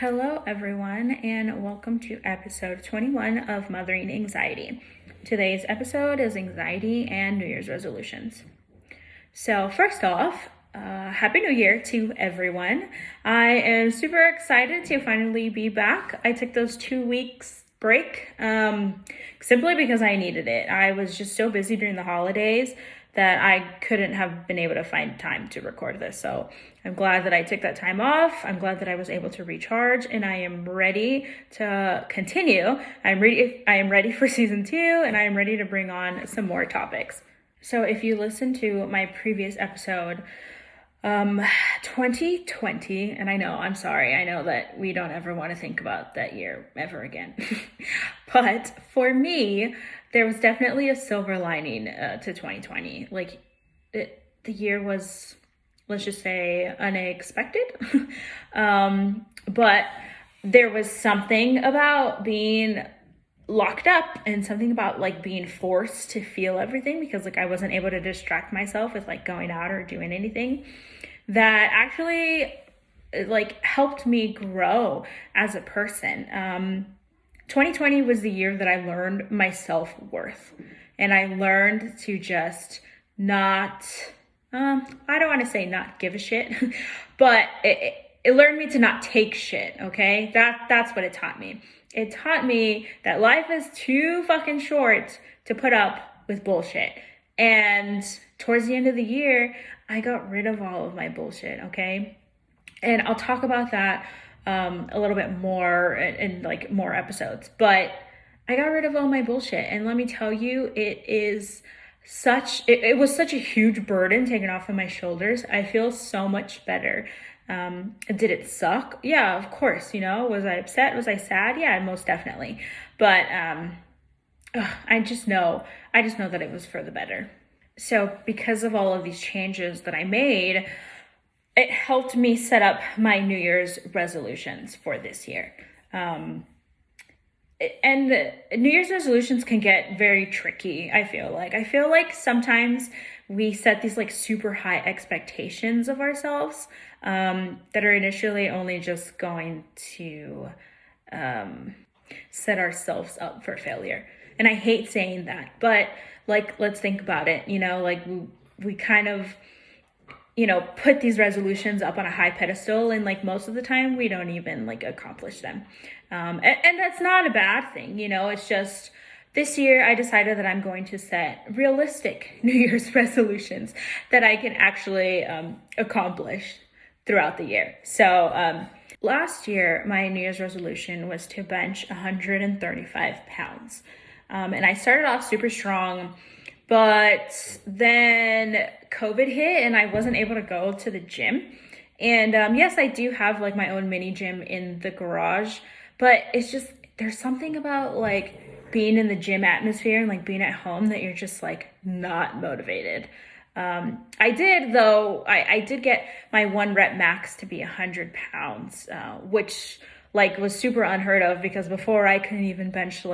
Hello, everyone, and welcome to episode 21 of Mothering Anxiety. Today's episode is anxiety and New Year's resolutions. So, first off, Happy New Year to everyone. I am super excited to finally be back. I took those 2 weeks break simply because I needed it. I was just so busy during the holidays that I couldn't have been able to find time to record this. So I'm glad that I took that time off. I'm glad that I was able to recharge, and I am ready to continue. I am ready for season 2, and I am ready to bring on some more topics. So if you listen to my previous episode, 2020, and I know that we don't ever want to think about that year ever again. But for me, there was definitely a silver lining to 2020. The year was, let's just say, unexpected. But there was something about being locked up and something about being forced to feel everything because I wasn't able to distract myself with going out or doing anything that actually helped me grow as a person. 2020 was the year that I learned my self-worth, and I learned to just not, I don't want to say not give a shit, but it learned me to not take shit, okay? That's what it taught me. It taught me that life is too fucking short to put up with bullshit. And towards the end of the year, I got rid of all of my bullshit, okay? And I'll talk about that a little bit more in more episodes. But I got rid of all my bullshit. And let me tell you, it was such a huge burden taken off of my shoulders. I feel so much better. Did it suck? Yeah, of course. Was I upset? Was I sad? Yeah, most definitely. But I just know that it was for the better. So because of all of these changes that I made, it helped me set up my New Year's resolutions for this year. And New Year's resolutions can get very tricky, I feel like sometimes we set these super high expectations of ourselves that are initially only just going to set ourselves up for failure. And I hate saying that, but let's think about it. We kind of put these resolutions up on a high pedestal, and most of the time we don't even accomplish them. And that's not a bad thing. It's just this year I decided that I'm going to set realistic New Year's resolutions that I can actually accomplish throughout the year. So last year, my New Year's resolution was to bench 135 pounds. And I started off super strong, but then COVID hit and I wasn't able to go to the gym. And yes, I do have my own mini gym in the garage, but it's just, there's something about being in the gym atmosphere and being at home that you're just not motivated. I did get my 1 rep max to be 100 pounds, which was super unheard of because before I couldn't even bench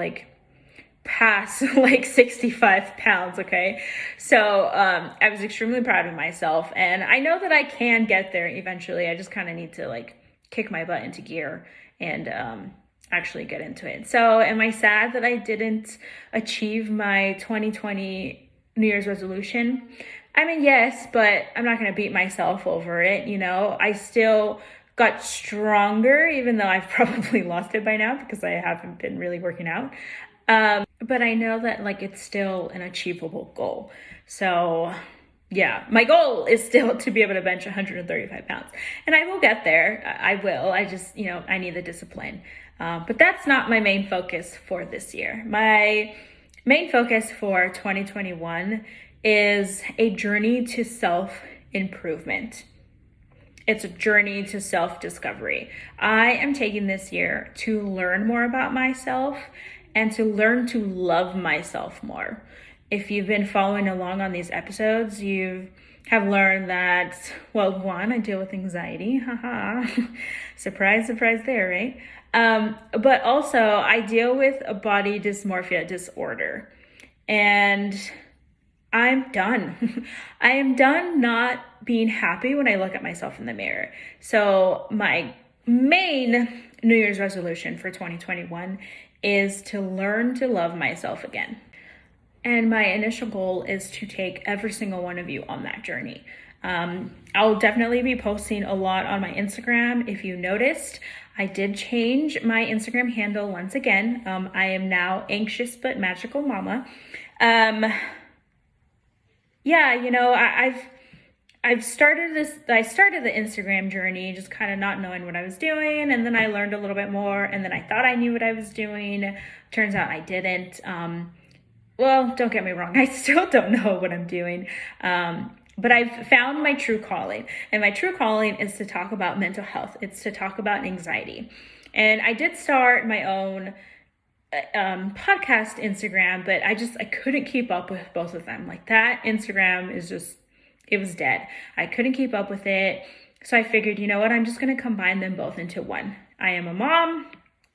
past 65 pounds. Okay. So, I was extremely proud of myself, and I know that I can get there eventually. I just kind of need to kick my butt into gear and, actually get into it. So am I sad that I didn't achieve my 2020 New Year's resolution? I mean, yes, but I'm not going to beat myself over it. I still got stronger, even though I've probably lost it by now because I haven't been really working out. But I know that it's still an achievable goal. So yeah, my goal is still to be able to bench 135 pounds, and I will get there. I will. I just, I need the discipline. But that's not my main focus for this year. My main focus for 2021 is a journey to self-improvement. It's a journey to self-discovery. I am taking this year to learn more about myself and to learn to love myself more. If you've been following along on these episodes, you have learned that, well, one, I deal with anxiety. Haha. Surprise, surprise there, right? But also I deal with a body dysmorphia disorder, and I'm done. I am done not being happy when I look at myself in the mirror. So my main New Year's resolution for 2021 is to learn to love myself again. And my initial goal is to take every single one of you on that journey. I'll definitely be posting a lot on my Instagram. If you noticed, I did change my Instagram handle once again. I am now anxiousbutmagicalmama. Yeah, you know, I've started this, I started the Instagram journey just kind of not knowing what I was doing. And then I learned a little bit more. And then I thought I knew what I was doing. Turns out I didn't. Well, don't get me wrong. I still don't know what I'm doing. But I've found my true calling. And my true calling is to talk about mental health. It's to talk about anxiety. And I did start my own podcast Instagram, but I couldn't keep up with both of them. Like that Instagram is just, it was dead. I couldn't keep up with it. So I figured, you know what, I'm just going to combine them both into one. I am a mom,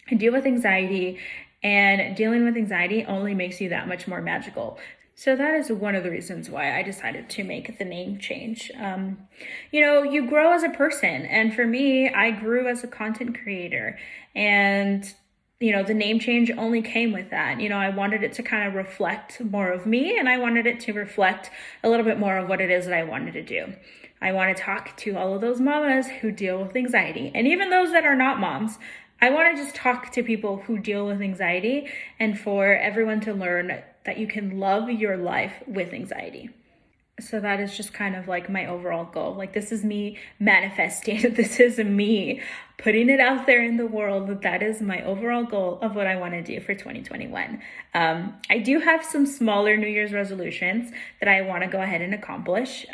I deal with anxiety, and dealing with anxiety only makes you that much more magical. So that is one of the reasons why I decided to make the name change. You know, you grow as a person. And for me, I grew as a content creator. And, you know, the name change only came with that. You know, I wanted it to kind of reflect more of me, and I wanted it to reflect a little bit more of what it is that I wanted to do. I want to talk to all of those mamas who deal with anxiety, and even those that are not moms. I want to just talk to people who deal with anxiety, and for everyone to learn that you can love your life with anxiety. So that is just kind of like my overall goal. Like, this is me manifesting. This is me putting it out there in the world. That is my overall goal of what I want to do for 2021. I do have some smaller New Year's resolutions that I want to go ahead and accomplish.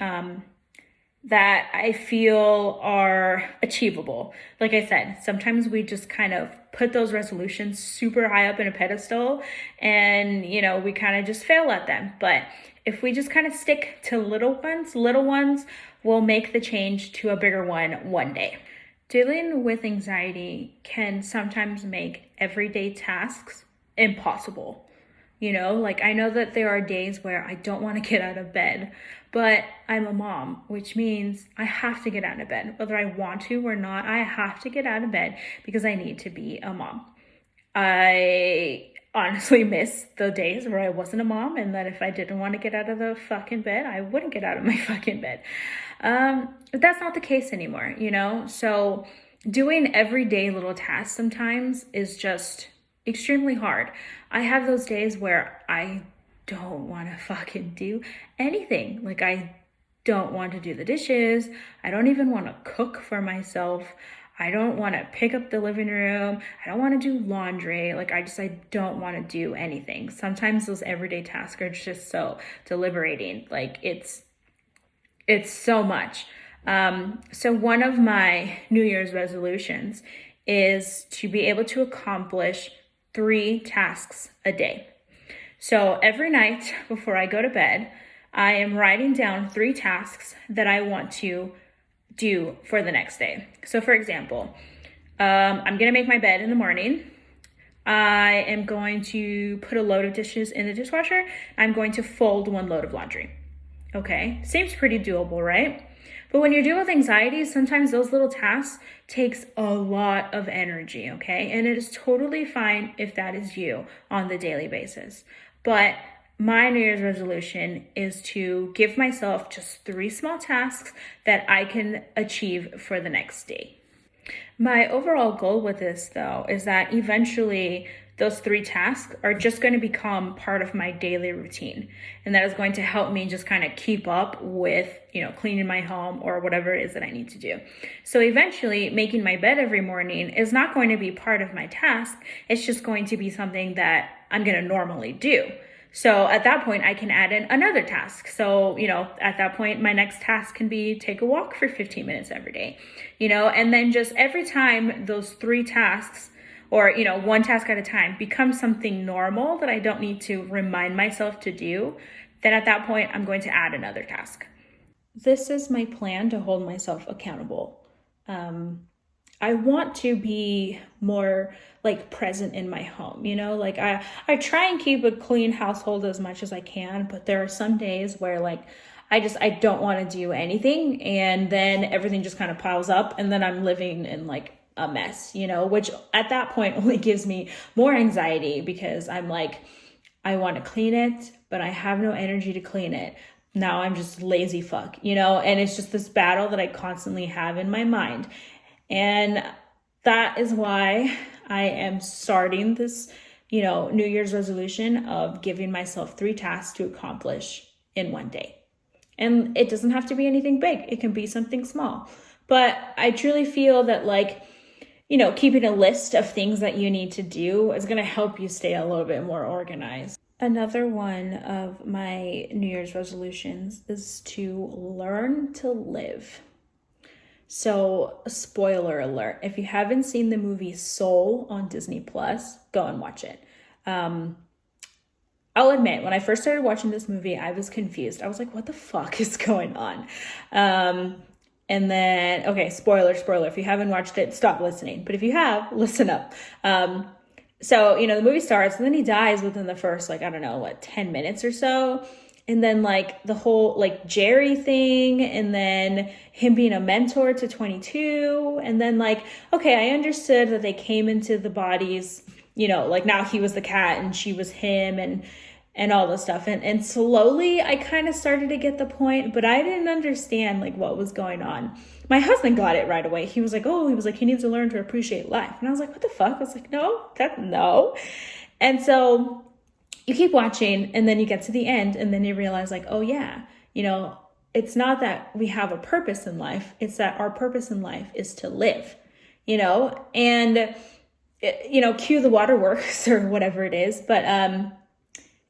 That I feel are achievable. Like I said, sometimes we just kind of put those resolutions super high up in a pedestal, and, you know, we kind of just fail at them. But if we just kind of stick to little ones will make the change to a bigger one day. Dealing with anxiety can sometimes make everyday tasks impossible. You know, like, I know that there are days where I don't want to get out of bed, but I'm a mom, which means I have to get out of bed. Whether I want to or not, I have to get out of bed because I need to be a mom. I honestly miss the days where I wasn't a mom, and that if I didn't want to get out of the fucking bed, I wouldn't get out of my fucking bed. But that's not the case anymore, you know? So doing everyday little tasks sometimes is just extremely hard. I have those days where I don't want to fucking do anything. Like, I don't want to do the dishes. I don't even want to cook for myself. I don't want to pick up the living room. I don't want to do laundry. Like, I don't want to do anything. Sometimes those everyday tasks are just so deliberating. Like, it's so much. So one of my New Year's resolutions is to be able to accomplish 3 tasks a day. So every night before I go to bed, I am writing down 3 tasks that I want to do for the next day. So for example, I'm going to make my bed in the morning. I am going to put a load of dishes in the dishwasher. I'm going to fold 1 load of laundry. Okay, seems pretty doable, right? But when you're dealing with anxiety, sometimes those little tasks takes a lot of energy, okay? And it is totally fine if that is you on the daily basis. But my New Year's resolution is to give myself just 3 small tasks that I can achieve for the next day. My overall goal with this, though, is that eventually those 3 tasks are just going to become part of my daily routine. And that is going to help me just kind of keep up with, you know, cleaning my home or whatever it is that I need to do. So eventually making my bed every morning is not going to be part of my task. It's just going to be something that I'm going to normally do. So at that point, I can add in another task. So, you know, at that point, my next task can be take a walk for 15 minutes every day, you know, and then just every time those 3 tasks, or, you know, 1 task at a time, become something normal that I don't need to remind myself to do, then at that point, I'm going to add another task. This is my plan to hold myself accountable. I want to be more like present in my home, you know, like I try and keep a clean household as much as I can, but there are some days where like I don't want to do anything, and then everything just kind of piles up, and then I'm living in like a mess, you know, which at that point only gives me more anxiety because I'm like, I want to clean it, but I have no energy to clean it. Now I'm just lazy fuck, you know, and it's just this battle that I constantly have in my mind. And that is why I am starting this, you know, New Year's resolution of giving myself 3 tasks to accomplish in one day. And it doesn't have to be anything big. It can be something small. But I truly feel that, like, you know, keeping a list of things that you need to do is going to help you stay a little bit more organized. Another one of my New Year's resolutions is to learn to live. So, spoiler alert, if you haven't seen the movie Soul on Disney Plus, go and watch it. I'll admit, when I first started watching this movie, I was confused. I was like, what the fuck is going on? And then, okay, spoiler, if you haven't watched it, stop listening. But if you have, listen up. So, you know, the movie starts and then he dies within the first, like, I don't know, 10 minutes or so. And then, like, the whole, like, Jerry thing, and then him being a mentor to 22. And then, like, okay, I understood that they came into the bodies, you know, like, now he was the cat and she was him and all this stuff. And slowly I kind of started to get the point, but I didn't understand, like, what was going on. My husband got it right away. He was like, he needs to learn to appreciate life. And I was like, what the fuck? I was like, no. And so you keep watching, and then you get to the end, and then you realize, like, oh yeah, you know, it's not that we have a purpose in life. It's that our purpose in life is to live, you know, and, you know, cue the waterworks or whatever it is. But,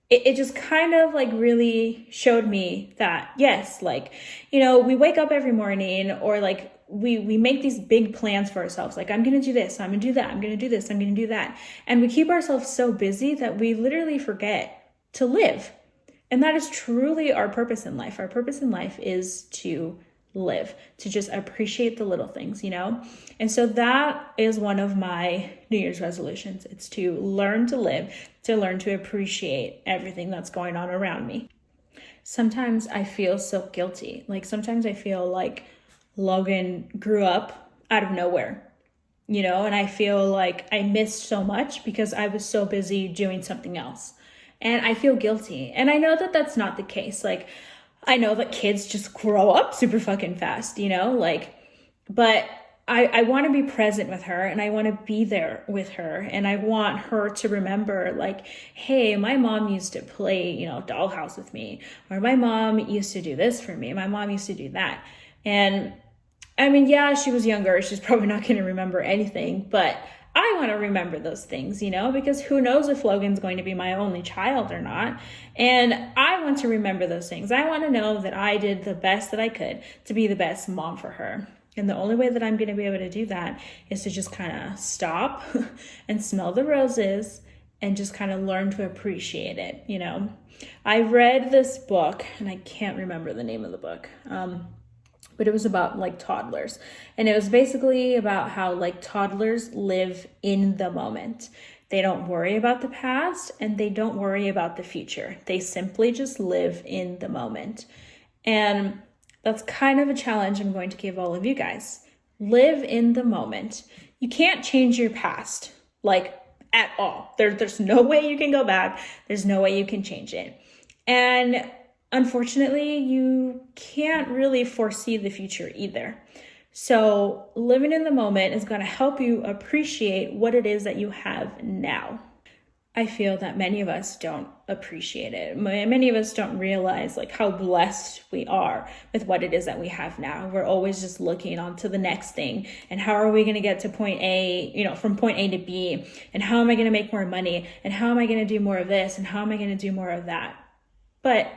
it just kind of, like, really showed me that, yes, like, you know, we wake up every morning, or, like, we make these big plans for ourselves. Like, I'm going to do this, I'm going to do that, I'm going to do this, I'm going to do that. And we keep ourselves so busy that we literally forget to live. And that is truly our purpose in life. Our purpose in life is to live, to just appreciate the little things, you know? And so that is one of my New Year's resolutions. It's to learn to live, to learn to appreciate everything that's going on around me. Sometimes I feel so guilty. Like, sometimes I feel like Logan grew up out of nowhere, you know, and I feel like I missed so much because I was so busy doing something else. And I feel guilty. And I know that that's not the case. Like, I know that kids just grow up super fucking fast, you know, like, but I want to be present with her, and I want to be there with her, and I want her to remember, like, hey, my mom used to play, you know, dollhouse with me, or my mom used to do this for me, my mom used to do that. And I mean, yeah, she was younger, she's probably not going to remember anything, but I want to remember those things, you know, because who knows if Logan's going to be my only child or not. And I want to remember those things. I want to know that I did the best that I could to be the best mom for her. And the only way that I'm going to be able to do that is to just kind of stop and smell the roses and just kind of learn to appreciate it, you know. I read this book, and I can't remember the name of the book, but it was about, like, toddlers. And it was basically about how, like, toddlers live in the moment. They don't worry about the past, and they don't worry about the future. They simply just live in the moment. And that's kind of a challenge I'm going to give all of you guys. Live in the moment. You can't change your past, like, at all. There's no way you can go back. There's no way you can change it. And unfortunately, you can't really foresee the future either. So living in the moment is going to help you appreciate what it is that you have now. I feel that many of us don't appreciate it. Many of us don't realize, like, how blessed we are with what it is that we have now. We're always just looking on to the next thing. And how are we going to get to point A, you know, from point A to B? And how am I going to make more money? And how am I going to do more of this? And how am I going to do more of that? But,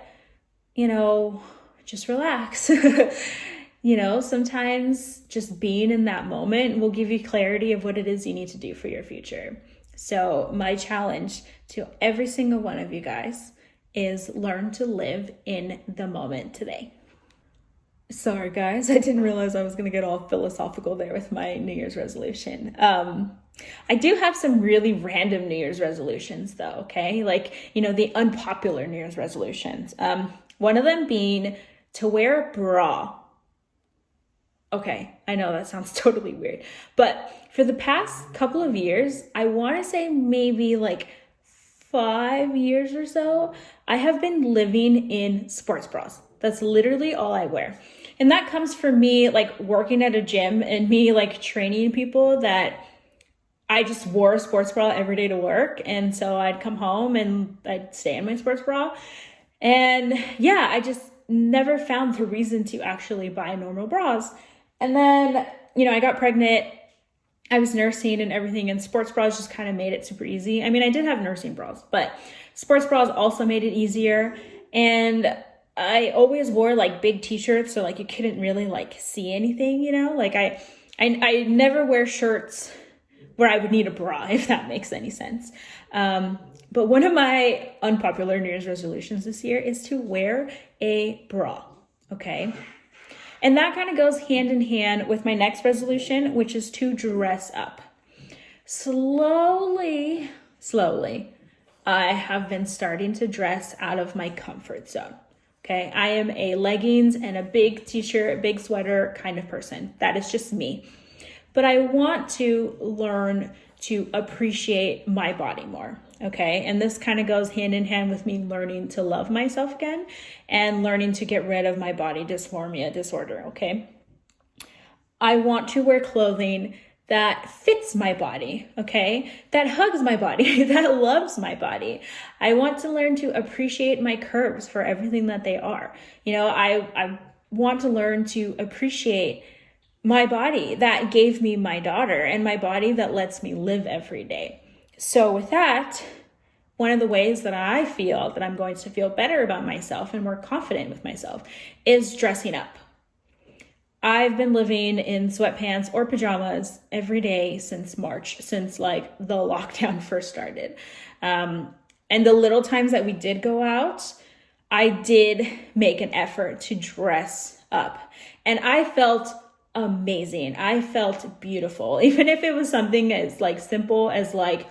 you know, just relax. You know, sometimes just being in that moment will give you clarity of what it is you need to do for your future. So my challenge to every single one of you guys is learn to live in the moment today. Sorry, guys, I didn't realize I was going to get all philosophical there with my New Year's resolution. I do have some really random New Year's resolutions though, okay? Like, you know, the unpopular New Year's resolutions. One of them being to wear a bra Okay, I know that sounds totally weird, but for the past couple of years, I want to say maybe like 5 years or so, I have been living in sports bras. That's literally all I wear. And that comes from me like working at a gym and me like training people that I just wore a sports bra every day to work. And so I'd come home and I'd stay in my sports bra. And yeah, I just never found the reason to actually buy normal bras. And then, I got pregnant. I was nursing and everything, and sports bras just kind of made it super easy. I mean, I did have nursing bras, but sports bras also made it easier. And I always wore like big t-shirts, so like you couldn't really like see anything, like I never wear shirts where I would need a bra, if that makes any sense. But one of my unpopular New Year's resolutions this year is to wear a bra, okay? And that kind of goes hand in hand with my next resolution, which is to dress up. Slowly, I have been starting to dress out of my comfort zone. Okay, I am a leggings and a big t-shirt, big sweater kind of person. That is just me. But I want to learn to appreciate my body more. Okay, and this kind of goes hand in hand with me learning to love myself again and learning to get rid of my body dysmorphia disorder. Okay, I want to wear clothing that fits my body, okay, that hugs my body, that loves my body. I want to learn to appreciate my curves for everything that they are. I want to learn to appreciate my body that gave me my daughter and my body that lets me live every day. So with that, one of the ways that I feel that I'm going to feel better about myself and more confident with myself is dressing up. I've been living in sweatpants or pajamas every day since March, since like the lockdown first started. And the little times that we did go out, I did make an effort to dress up. And I felt amazing. I felt beautiful, even if it was something as like simple as like,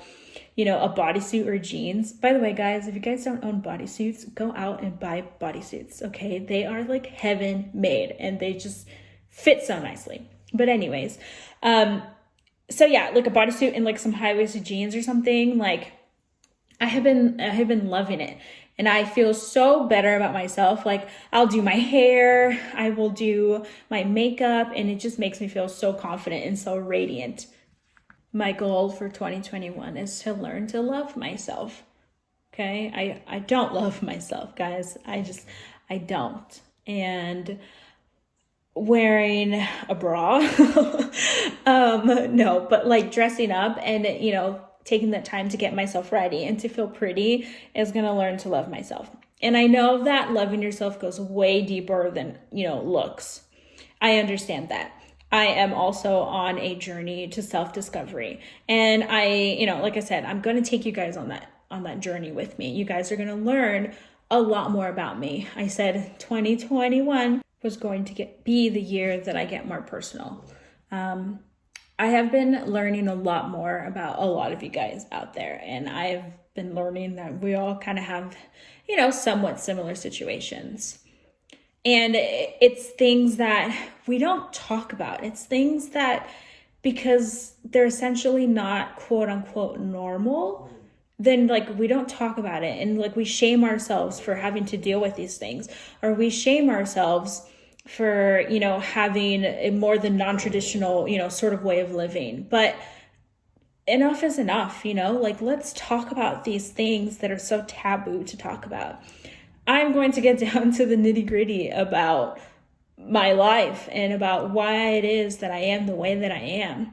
a bodysuit or jeans. By the way, guys, if you guys don't own bodysuits, go out and buy bodysuits, okay? They are like heaven made and they just fit so nicely. But anyways, so yeah, like a bodysuit and like some high-waisted jeans or something, like I have been loving it. And I feel so better about myself. Like I'll do my hair, I will do my makeup, and it just makes me feel so confident and so radiant. My goal for 2021 is to learn to love myself. Okay? I don't love myself, guys. I don't. And wearing a bra, no, but like dressing up and, taking that time to get myself ready and to feel pretty is going to learn to love myself. And I know that loving yourself goes way deeper than, looks. I understand that. I am also on a journey to self-discovery. And I, like I said, I'm going to take you guys on that journey with me. You guys are going to learn a lot more about me. I said 2021 was going to be the year that I get more personal. I have been learning a lot more about a lot of you guys out there. And I've been learning that we all kind of have, somewhat similar situations. And it's things that we don't talk about. It's things that, because they're essentially not quote unquote normal, then like we don't talk about it. And like we shame ourselves for having to deal with these things, or we shame ourselves for, having a more than non-traditional, sort of way of living. But enough is enough, like let's talk about these things that are so taboo to talk about. I'm going to get down to the nitty-gritty about my life and about why it is that I am the way that I am.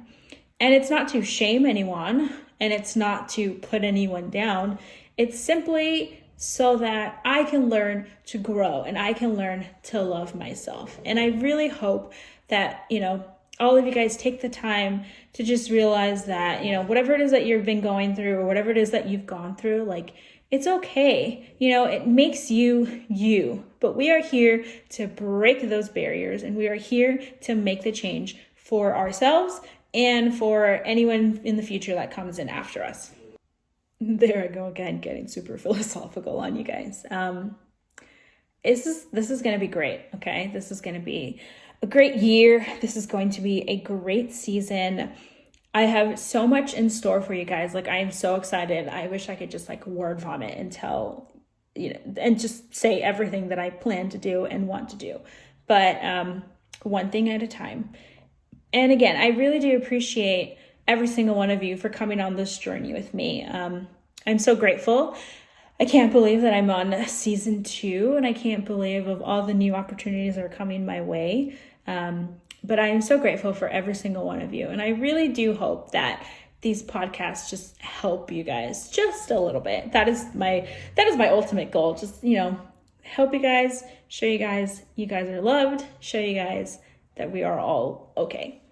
And it's not to shame anyone, and it's not to put anyone down. It's simply so that I can learn to grow and I can learn to love myself. And I really hope that, all of you guys take the time to just realize that, whatever it is that you've been going through or whatever it is that you've gone through, like, it's okay. It makes you, but we are here to break those barriers, and we are here to make the change for ourselves and for anyone in the future that comes in after us. There I go again, getting super philosophical on you guys. This is going to be great. Okay. This is going to be a great year. This is going to be a great season. I have so much in store for you guys. Like, I am so excited. I wish I could just like word vomit and tell, and just say everything that I plan to do and want to do. But one thing at a time. And again, I really do appreciate every single one of you for coming on this journey with me. I'm so grateful. I can't believe that I'm on season 2, and I can't believe of all the new opportunities that are coming my way. But I am so grateful for every single one of you. And I really do hope that these podcasts just help you guys just a little bit. That is my ultimate goal. Just, help you guys, show you guys are loved, show you guys that we are all okay.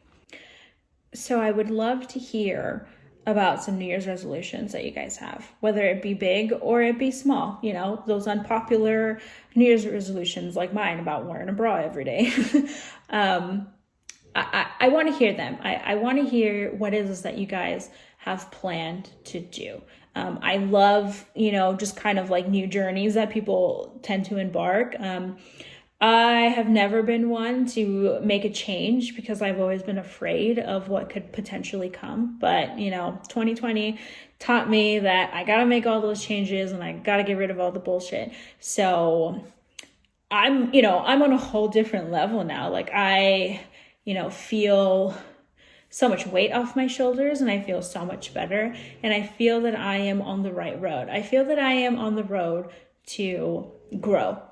So I would love to hear about some New Year's resolutions that you guys have, whether it be big or it be small, those unpopular New Year's resolutions like mine about wearing a bra every day. I want to hear them. I want to hear what it is that you guys have planned to do. I love, just kind of like new journeys that people tend to embark. I have never been one to make a change because I've always been afraid of what could potentially come. But, 2020 taught me that I got to make all those changes and I got to get rid of all the bullshit. So I'm on a whole different level now. Like I, feel so much weight off my shoulders and I feel so much better. And I feel that I am on the right road. I feel that I am on the road to grow.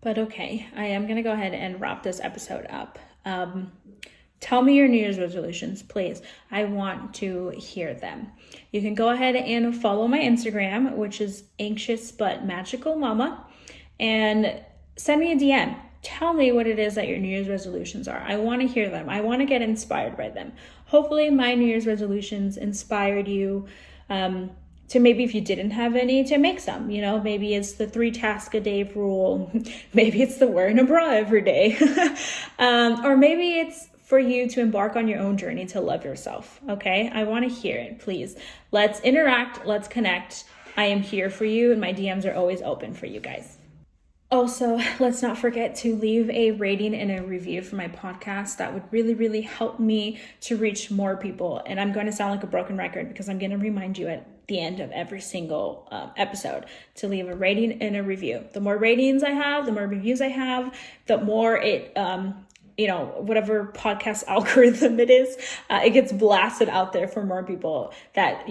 But okay, I am going to go ahead and wrap this episode up. Tell me your New Year's resolutions, please. I want to hear them. You can go ahead and follow my Instagram, which is anxiousbutmagicalmama, and send me a DM. Tell me what it is that your New Year's resolutions are. I want to hear them. I want to get inspired by them. Hopefully my New Year's resolutions inspired you to maybe, if you didn't have any, to make some. Maybe it's the 3 task a day rule. Maybe it's the wearing a bra every day. Or maybe it's for you to embark on your own journey to love yourself. Okay? I want to hear it, please. Let's interact. Let's connect. I am here for you, and my DMs are always open for you guys. Also, let's not forget to leave a rating and a review for my podcast. That would really, really help me to reach more people. And I'm going to sound like a broken record because I'm going to remind you at the end of every single episode to leave a rating and a review. The more ratings I have, the more reviews I have, the more it, whatever podcast algorithm it is, it gets blasted out there for more people that,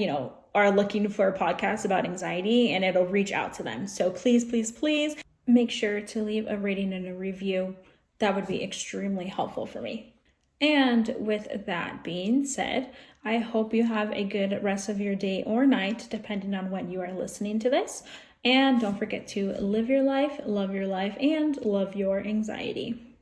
are looking for a podcast about anxiety, and it'll reach out to them. So please, please, please, make sure to leave a rating and a review. That would be extremely helpful for me. And with that being said, I hope you have a good rest of your day or night, depending on when you are listening to this. And don't forget to live your life, love your life, and love your anxiety.